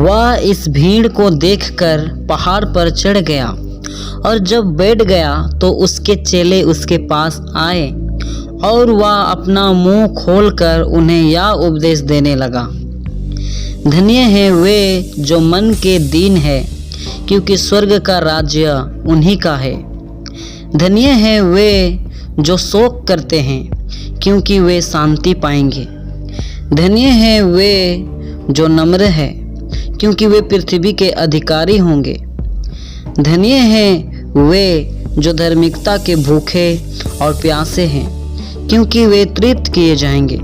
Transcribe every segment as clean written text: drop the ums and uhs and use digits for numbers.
वह इस भीड़ को देखकर पहाड़ पर चढ़ गया और जब बैठ गया तो उसके चेले उसके पास आए और वह अपना मुंह खोलकर उन्हें यह उपदेश देने लगा। धन्य है वे जो मन के दीन है, क्योंकि स्वर्ग का राज्य उन्हीं का है। धन्य है वे जो शोक करते हैं, क्योंकि वे शांति पाएंगे। धन्य है वे जो नम्र है, क्योंकि वे पृथ्वी के अधिकारी होंगे। धन्य है वे जो धार्मिकता के भूखे और प्यासे हैं, क्योंकि वे तृप्त किए जाएंगे।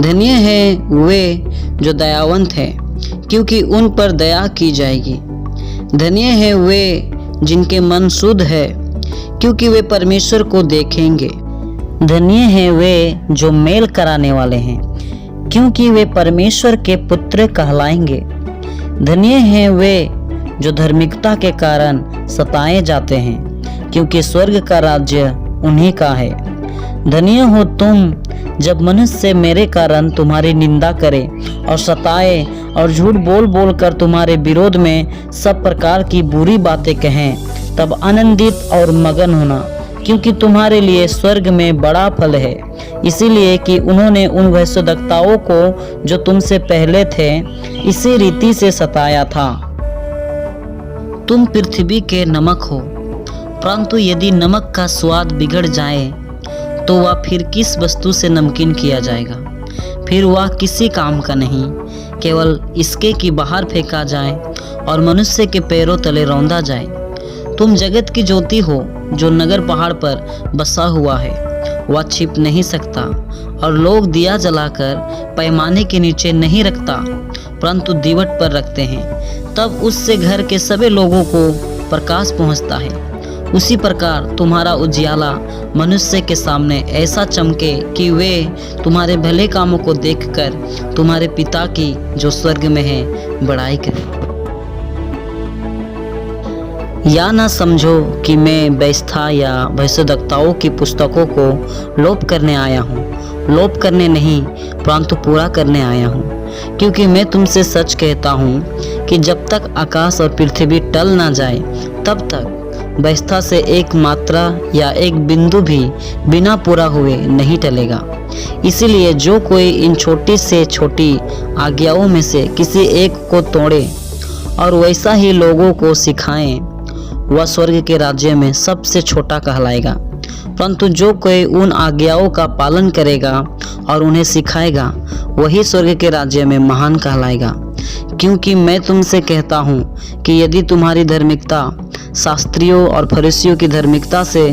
धन्य है वे जो दयावंत हैं, क्योंकि उन पर दया की जाएगी। धन्य है वे जिनके मन शुद्ध है, क्योंकि वे परमेश्वर को देखेंगे। धन्य है वे जो मेल कराने वाले हैं, क्योंकि वे परमेश्वर के पुत्र कहलाएंगे। धन्य है वे जो धार्मिकता के कारण सताए जाते हैं, क्योंकि स्वर्ग का राज्य उन्हीं का है। धन्य हो तुम जब मनुष्य मेरे कारण तुम्हारी निंदा करे और सताए और झूठ बोल बोल कर तुम्हारे विरोध में सब प्रकार की बुरी बातें कहें, तब आनंदित और मगन होना, क्योंकि तुम्हारे लिए स्वर्ग में बड़ा फल है। इसीलिए कि उन्होंने उन भविष्यद्वक्ताओं को जो तुमसे पहले थे इसी रीति से सताया था। तुम पृथ्वी के नमक हो, परंतु यदि नमक का स्वाद बिगड़ जाए तो वह फिर किस वस्तु से नमकीन किया जाएगा? फिर वह किसी काम का नहीं, केवल इसके कि बाहर फेंका जाए और मनुष्य के पैरों तले रौंदा जाए। तुम जगत की ज्योति हो, जो नगर पहाड़ पर बसा हुआ है। वह छिप नहीं सकता और लोग दिया जलाकर पैमाने के नीचे नहीं रखता, परंतु दीवट पर रखते हैं, तब उससे घर के सभी लोगों को प्रकाश पहुंचता है। उसी प्रकार तुम्हारा उजियाला मनुष्य के सामने ऐसा चमके कि वे तुम्हारे भले कामों को देखकर तुम्हारे पिता की जो स्वर्ग में है बड़ाई करें। या न समझो कि मैं व्यवस्था या भविष्यद्वक्ताओं की पुस्तकों को लोप करने आया हूँ। लोप करने नहीं, परंतु पूरा करने आया हूँ। क्योंकि मैं तुमसे सच कहता हूँ कि जब तक आकाश और पृथ्वी टल ना जाए, तब तक व्यवस्था से एक मात्रा या एक बिंदु भी बिना पूरा हुए नहीं टलेगा। इसीलिए जो कोई इन छोटी से छोटी आज्ञाओं में से किसी एक को तोड़े और वैसा ही लोगों को सिखाए, वह स्वर्ग के राज्य में सबसे छोटा कहलाएगा। परंतु जो कोई उन आज्ञाओं का पालन करेगा और उन्हें सिखाएगा, वही स्वर्ग के राज्य में महान कहलाएगा। क्योंकि मैं तुमसे कहता हूँ कि यदि तुम्हारी धार्मिकता शास्त्रियों और फरीसियों की धार्मिकता से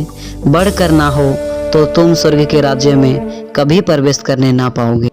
बढ़कर ना हो, तो तुम स्वर्ग के राज्य में कभी प्रवेश करने ना पाओगे।